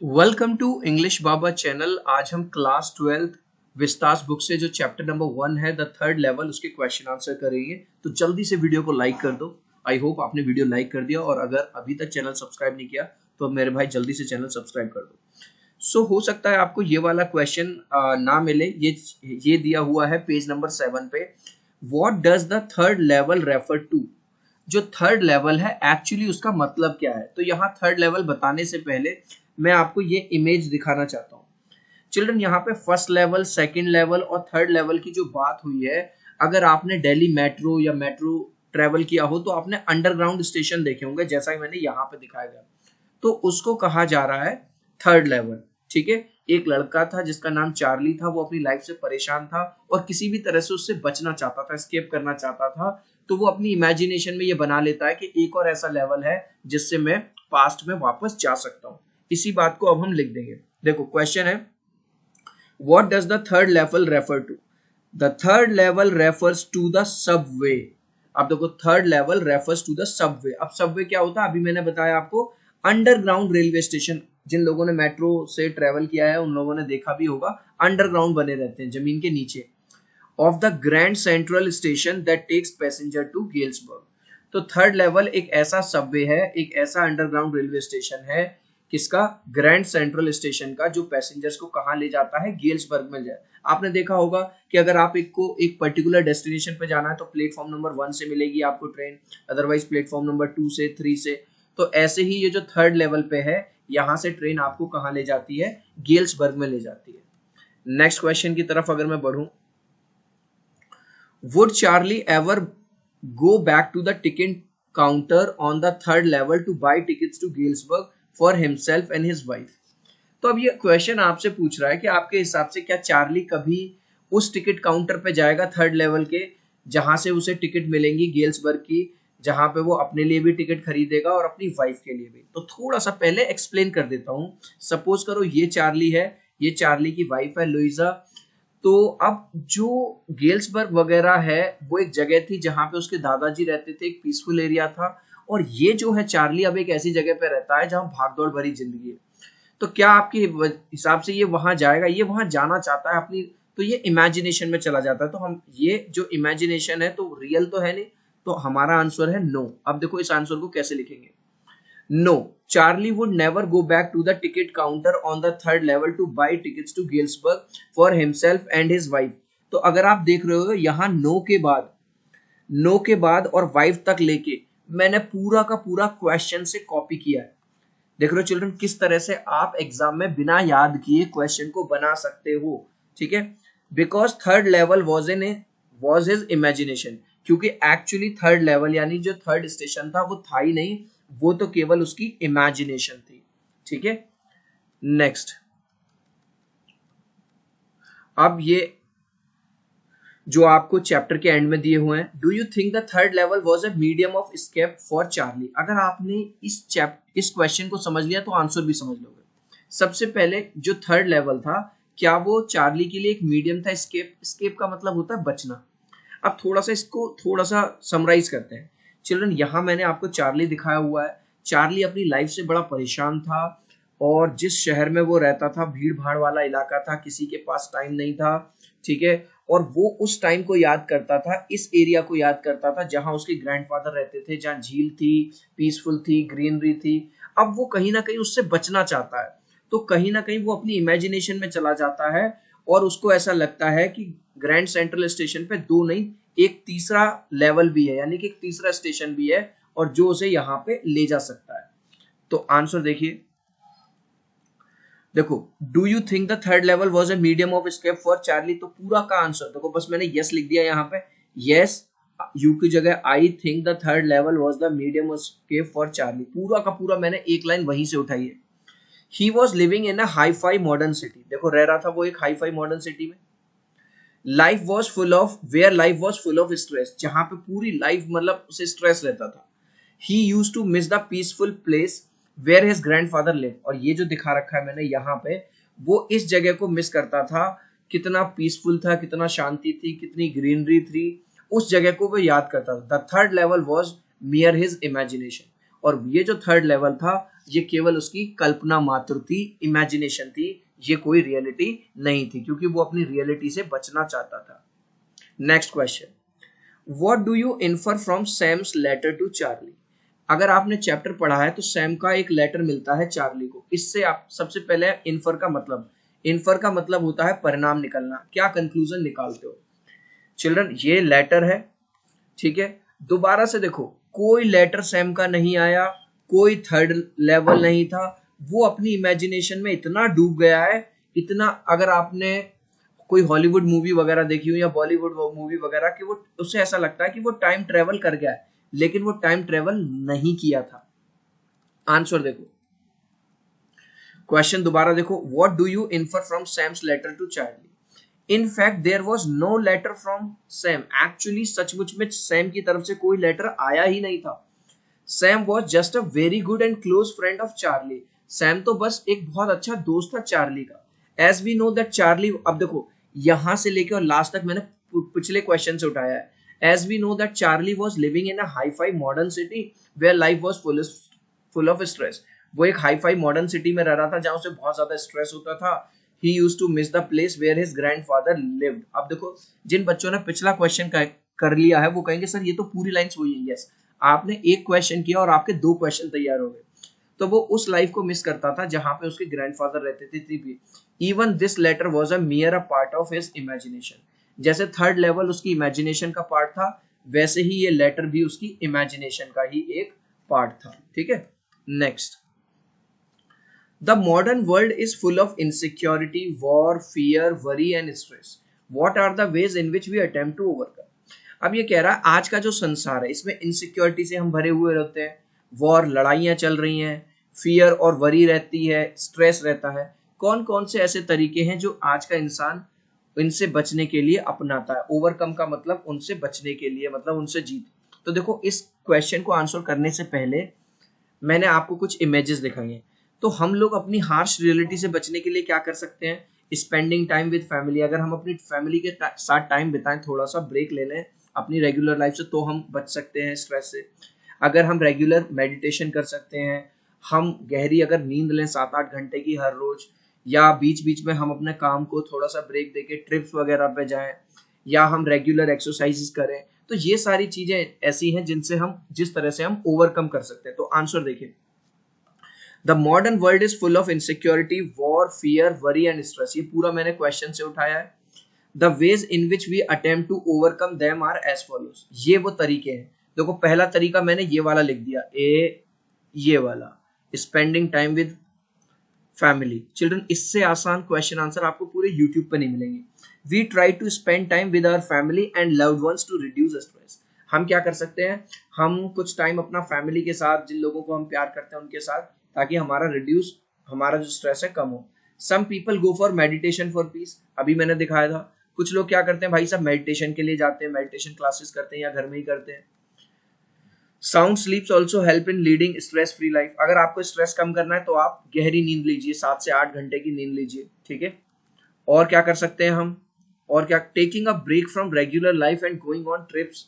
Welcome to English Baba channel. आज हम class 12 Vistas book से जो चैप्टर नंबर 1 है द थर्ड लेवल उसके क्वेश्चन आंसर करेंगे। तो जल्दी से वीडियो को लाइक कर दो। आई होप आपने वीडियो लाइक कर दिया, और अगर अभी तक चैनल सब्सक्राइब नहीं किया तो मेरे भाई जल्दी से चैनल सब्सक्राइब कर दो। हो सकता है आपको ये वाला क्वेश्चन ना मिले। ये दिया हुआ है पेज नंबर 7 पे। What does the third level refer to? जो थर्ड लेवल है एक्चुअली उसका मतलब क्या है? तो यहाँ थर्ड लेवल बताने से पहले मैं आपको ये इमेज दिखाना चाहता हूँ। चिल्ड्रन, यहाँ पे फर्स्ट लेवल, सेकंड लेवल और थर्ड लेवल की जो बात हुई है, अगर आपने दिल्ली मेट्रो या मेट्रो ट्रेवल किया हो तो आपने अंडरग्राउंड स्टेशन देखे होंगे, जैसा कि मैंने यहाँ पे दिखाया गया। तो उसको कहा जा रहा है थर्ड लेवल। ठीक है। एक लड़का था जिसका नाम चार्ली था, वो अपनी लाइफ से परेशान था और किसी भी तरह से उससे बचना चाहता था, एस्केप करना चाहता था। तो वो अपनी इमेजिनेशन में ये बना लेता है कि एक और ऐसा लेवल है जिससे मैं पास्ट में वापस जा सकता हूँ। इसी बात को अब हम लिख देंगे। देखो क्वेश्चन है, what does the third level refer to? The third level refers to the subway. अब देखो, third level refers to the subway. अब सबवे क्या होता है? अभी मैंने बताया आपको, अंडरग्राउंड रेलवे स्टेशन। जिन लोगों ने मेट्रो से ट्रेवल किया है उन लोगों ने देखा भी होगा, अंडरग्राउंड बने रहते हैं जमीन के नीचे। Off the Grand Central station that takes passenger to Galesburg. तो थर्ड लेवल एक ऐसा सबवे है, एक ऐसा अंडरग्राउंड रेलवे स्टेशन है किसका? ग्रैंड सेंट्रल स्टेशन का, जो पैसेंजर्स को कहाँ ले जाता है? गेल्सबर्ग में जाए। आपने देखा होगा कि अगर आप एक पर्टिकुलर डेस्टिनेशन पे जाना है तो प्लेटफॉर्म नंबर 1 से मिलेगी आपको ट्रेन, अदरवाइज प्लेटफॉर्म नंबर 2 से, 3 से। तो ऐसे ही ये जो थर्ड लेवल पे है, यहाँ से ट्रेन आपको कहाँ ले जाती है? गेल्सबर्ग में ले जाती है। नेक्स्ट क्वेश्चन की तरफ अगर मैं बढ़ूं, would Charlie ever go back to the ticket counter on the third level to buy tickets to Galesburg for himself and his wife? तो अब ये क्वेश्चन आपसे पूछ रहा है कि आपके हिसाब से क्या चार्ली कभी उस टिकट काउंटर पे जाएगा थर्ड लेवल के, जहां से उसे टिकट मिलेंगी गेल्सबर्ग की, जहां पे वो अपने लिए भी टिकट खरीदेगा और अपनी वाइफ के लिए भी? तो थोड़ा सा पहले एक्सप्लेन कर देता हूं। सपोज करो ये चार्ली है, ये चार्ली की वाइफ है लुइजा। तो अब जो गेल्सबर्ग वगैरह है वो एक जगह थी जहां पे उसके दादाजी रहते थे, एक पीसफुल एरिया था। और ये जो है चार्ली अब एक ऐसी जगह पे रहता है जहां भागदौड़ भरी जिंदगी है। तो क्या आपके हिसाब से ये वहां जाएगा? ये वहां जाना चाहता है अपनी, तो ये इमेजिनेशन में चला जाता है। तो हम ये जो इमेजिनेशन है तो रियल तो है नहीं, तो हमारा आंसर है नो। अब देखो इस आंसर को कैसे लिखेंगे। No, Charlie would never go back to the ticket counter on the third level to buy tickets to Galesburg for himself and his wife. तो अगर आप देख रहे हो यहाँ नो के बाद और वाइफ तक लेके मैंने पूरा का पूरा क्वेश्चन से कॉपी किया है। देख रहे हो चिल्ड्रन किस तरह से आप एग्जाम में बिना याद किए क्वेश्चन को बना सकते हो। ठीक है। Because third level was his imagination, क्योंकि एक्चुअली थर्ड लेवल यानी जो थर्ड स्टेशन था वो था ही नहीं, वो तो केवल उसकी इमेजिनेशन थी। ठीक है। नेक्स्ट, अब ये जो आपको चैप्टर के एंड में दिए हुए हैं, do you think the third level was a medium of escape for Charlie? अगर आपने इस क्वेश्चन को समझ लिया तो आंसर भी समझ लोगे। सबसे पहले जो थर्ड लेवल था, क्या वो चार्ली के लिए एक मीडियम था एस्केप का मतलब होता है बचना। अब थोड़ा सा इसको थोड़ा सा समराइज करते हैं। चिल्ड्रन, यहाँ मैंने आपको चार्ली दिखाया हुआ है। चार्ली अपनी लाइफ से बड़ा परेशान था, और जिस शहर में वो रहता था भीड़ भाड़ वाला इलाका था, किसी के पास टाइम नहीं था। ठीक है। और वो उस टाइम को याद करता था, इस एरिया को याद करता था जहां उसके ग्रैंडफादर रहते थे, जहां झील थी, पीसफुल थी, ग्रीनरी थी। अब वो कहीं ना कहीं उससे बचना चाहता है, तो कहीं ना कहीं वो अपनी इमेजिनेशन में चला जाता है, और उसको ऐसा लगता है कि ग्रैंड सेंट्रल स्टेशन पे दो नहीं, एक तीसरा लेवल भी है, यानी कि एक तीसरा स्टेशन भी है, और जो उसे यहाँ पे ले जा सकता है। तो आंसर देखिए, देखो, do you think the third level was a medium of escape for Charlie? तो पूरा का आंसर देखो, बस मैंने यस लिख दिया यहाँ पे। यस, यू की जगह I think the third level was the medium of escape for Charlie. पूरा का पूरा मैंने एक लाइन वहीं से उठाई है। He was living in a hi fi modern city. देखो, रह रहा था वो एक हाई फाई मॉडर्न सिटी में। Life was full of, where life was full of stress, जहां पे पूरी लाइफ मतलब उसे स्ट्रेस रहता था। He use to miss the peaceful place where his grandfather live. और ये जो दिखा रखा है मैंने यहाँ पे, वो इस जगह को मिस करता था। कितना पीसफुल था, कितना शांति थी, कितनी ग्रीनरी थी, उस जगह को वो याद करता था। The third level was मियर his imagination. और ये जो थर्ड लेवल था ये केवल उसकी कल्पना मात्र थी, इमेजिनेशन थी, ये कोई रियलिटी नहीं थी, क्योंकि वो अपनी रियलिटी से बचना चाहता था। Next question, what do you infer from Sam's letter to Charlie? अगर आपने चैप्टर पढ़ा है तो सैम का एक लेटर मिलता है चार्ली को, इससे आप सबसे पहले इन्फर का मतलब होता है परिणाम निकलना, क्या कंक्लूजन निकालते हो चिल्ड्रन। ये लेटर है, ठीक है। दोबारा से देखो, कोई लेटर सैम का नहीं आया, कोई थर्ड लेवल नहीं था, वो अपनी इमेजिनेशन में इतना डूब गया है, इतना, अगर आपने कोई हॉलीवुड मूवी वगैरह देखी हो या बॉलीवुड मूवी वगैरह, कि वो उससे ऐसा लगता है कि वो टाइम ट्रेवल कर गया है, लेकिन वो टाइम ट्रेवल नहीं किया था। आंसर देखो, क्वेश्चन दोबारा देखो, what do you infer from Sam's letter to Charlie? In fact there was no letter from Sam. Actually सचमुच में सैम की तरफ से कोई लेटर आया ही नहीं था। Sam was just a very good and close friend of Charlie. Sam तो बस एक बहुत अच्छा दोस्त था चार्ली का। As we know that Charlie, अब देखो यहां से लेके और लास्ट तक मैंने पिछले क्वेश्चन से उठाया है। As we know that Charlie was living in a hi fi modern city where life was full of stress. वो एक हाई फाई मॉडर्न सिटी में रह रहा था जहां उसे बहुत ज्यादा स्ट्रेस होता था। He used to miss the place where his grandfather lived. अब देखो, जिन बच्चों ने पिछला क्वेश्चन कर लिया है वो कहेंगे सर ये तो पूरी लाइन्स वही है। यस, आपने एक क्वेश्चन किया और आपके दो क्वेश्चन तैयार हो गए। तो वो उस लाइफ को मिस करता था जहां पे उसके ग्रैंडफादर रहते थे। Even this letter was a mere a part of his imagination. जैसे थर्ड लेवल उसकी इमेजिनेशन का पार्ट था, वैसे ही ये लेटर भी उसकी इमेजिनेशन का ही एक पार्ट था। ठीक है, next, The modern world is full of insecurity, war, fear, worry and stress. What are the ways in which we attempt to overcome? अब ये कह रहा है आज का जो संसार है इसमें इनसिक्योरिटी से हम भरे हुए रहते हैं, वॉर, लड़ाइयाँ चल रही हैं, फियर और वरी रहती है, स्ट्रेस रहता है। कौन कौन से ऐसे तरीके हैं जो आज का इंसान इनसे बचने के लिए अपनाता है? ओवरकम का मतलब उनसे बचने के लिए, मतलब उनसे जीत। तो देखो, इस क्वेश्चन को आंसर करने से पहले मैंने आपको कुछ इमेजेस दिखाई हैं। तो हम लोग अपनी हार्श रियलिटी से बचने के लिए क्या कर सकते हैं? Spending time with family. अगर हम अपनी फैमिली के साथ टाइम बिताएं, थोड़ा सा ब्रेक ले लें अपनी रेगुलर लाइफ से, तो हम बच सकते हैं स्ट्रेस से। अगर हम रेगुलर मेडिटेशन कर सकते हैं, हम गहरी अगर नींद लें 7-8 घंटे की हर रोज, या बीच बीच में हम अपने काम को थोड़ा सा ब्रेक देके ट्रिप्स वगैरह पे जाएं, या हम रेगुलर एक्सरसाइजेस करें, तो ये सारी चीजें ऐसी हैं जिनसे हम, जिस तरह से हम ओवरकम कर सकते हैं। तो आंसर देखिए, the modern world is full of insecurity, war, fear, worry and stress. ये पूरा मैंने क्वेश्चन से उठाया है। The ways in which we attempt to overcome them are as follows. ये वो तरीके हैं। देखो, पहला तरीका मैंने ये वाला लिख दिया, ये वाला, spending time with family. Children, इससे आसान क्वेश्चन आंसर आपको पूरे यूट्यूब पे नहीं मिलेंगे। We try to spend time with our family and loved ones to reduce stress. हम क्या कर सकते हैं? हम कुछ टाइम अपना फैमिली के साथ, जिन लोगों को हम प्यार करते हैं उनके साथ, ताकि हमारा जो स्ट्रेस है कम हो। Some people go for meditation for peace. अभी मैंने दिखाया था, कुछ लोग क्या करते हैं भाई साहब, मेडिटेशन के लिए जाते हैं, मेडिटेशन क्लासेस करते हैं या घर में ही करते हैं। Sound स्लीप्स also help in leading stress free life. अगर आपको स्ट्रेस कम करना है तो आप गहरी नींद लीजिए, 7 से 8 घंटे की नींद लीजिए। ठीक है, और क्या कर सकते हैं हम? और क्या, taking a break from regular life and going on trips.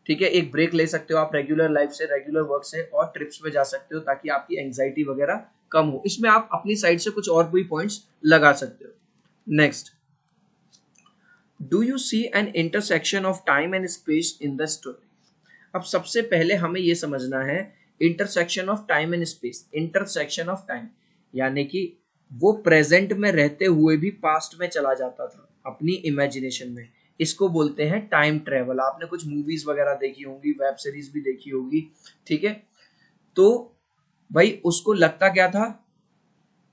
ठीक है, एक ब्रेक ले सकते हो आप रेगुलर लाइफ से, रेगुलर वर्क से, और ट्रिप्स पे जा सकते हो ताकि आपकी एंग्जाइटी वगैरह कम हो। इसमें आप अपनी साइड से कुछ और भी पॉइंट्स लगा सकते हो। Next, do you see an intersection of time and space in the story? अब सबसे पहले हमें यह समझना है intersection of time and space. Intersection of time यानी कि वो प्रेजेंट में रहते हुए भी पास्ट में चला जाता था अपनी इमेजिनेशन में। इसको बोलते हैं टाइम ट्रेवल। आपने कुछ मूवीज वगैरह देखी होंगी, वेब सीरीज भी देखी होगी। ठीक है, तो भाई उसको लगता क्या था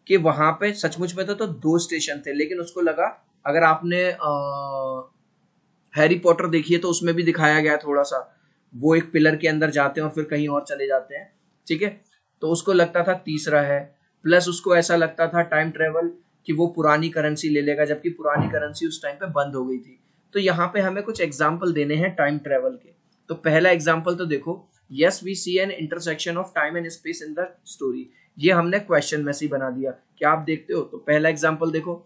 कि वहां पे सचमुच में तो 2 स्टेशन थे, लेकिन उसको लगा, अगर आपने हैरी पॉटर देखी है तो उसमें भी दिखाया गया थोड़ा सा, वो एक पिलर के अंदर जाते हैं और फिर कहीं और चले जाते हैं। ठीक है, तो उसको लगता था तीसरा है, प्लस उसको ऐसा लगता था टाइम ट्रेवल कि वो पुरानी करेंसी ले लेगा, जबकि पुरानी करेंसी उस टाइम पे बंद हो गई थी। तो यहाँ पे हमें कुछ एग्जाम्पल देने हैं टाइम ट्रेवल के। तो पहला एग्जाम्पल तो देखो, yes we see an intersection of time and space in the story. ये हमने क्वेश्चन में से बना दिया, क्या आप देखते हो? तो पहला एग्जाम्पल देखो,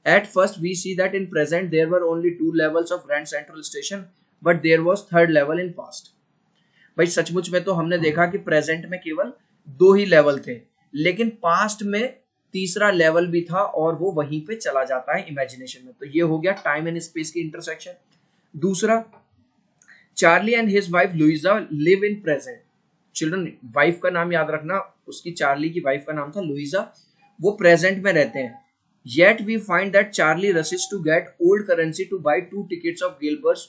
at first we see that in present there were only 2 levels of Grand Central Station, but there was third level in past. भाई सचमुच में तो हमने देखा कि प्रेजेंट में केवल 2 ही लेवल थे, लेकिन पास्ट में तीसरा लेवल भी था और वो वहीं पे चला जाता है इमेजिनेशन में। तो ये हो गया टाइम एंड स्पेस की इंटरसेक्शन। दूसरा, Charlie and his wife Luisa live in present. Children, wife का नाम याद रखना, उसकी चार्ली की वाइफ का नाम था लुइजा, वो प्रेजेंट में रहते हैं। Yet we find that Charlie rushes to get old currency to buy 2 tickets of Gilbert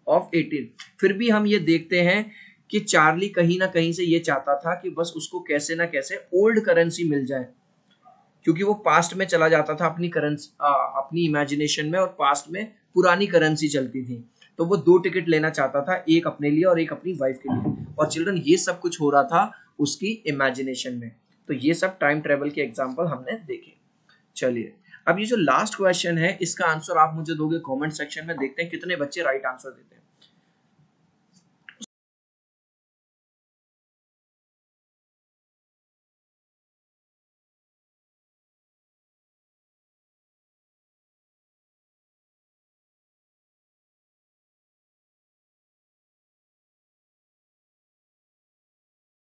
of 18। फिर भी हम ये देखते हैं कि चार्ली कहीं ना कहीं से ये चाहता था कि बस उसको कैसे ना कैसे ओल्ड करेंसी मिल जाए, क्योंकि वो पास्ट में चला जाता था अपनी करेंसी अपनी इमेजिनेशन में, और पास्ट में पुरानी करेंसी चलती थी। तो वो 2 टिकट लेना चाहता था, एक अपने लिए और एक अपनी वाइफ के लिए। और चिल्ड्रन, ये सब कुछ हो रहा था उसकी इमेजिनेशन में। तो ये सब टाइम ट्रेवल के एग्जाम्पल हमने देखे। चलिए, अब ये जो लास्ट क्वेश्चन है इसका आंसर आप मुझे दोगे कमेंट सेक्शन में, देखते हैं कितने बच्चे राइट आंसर देते हैं।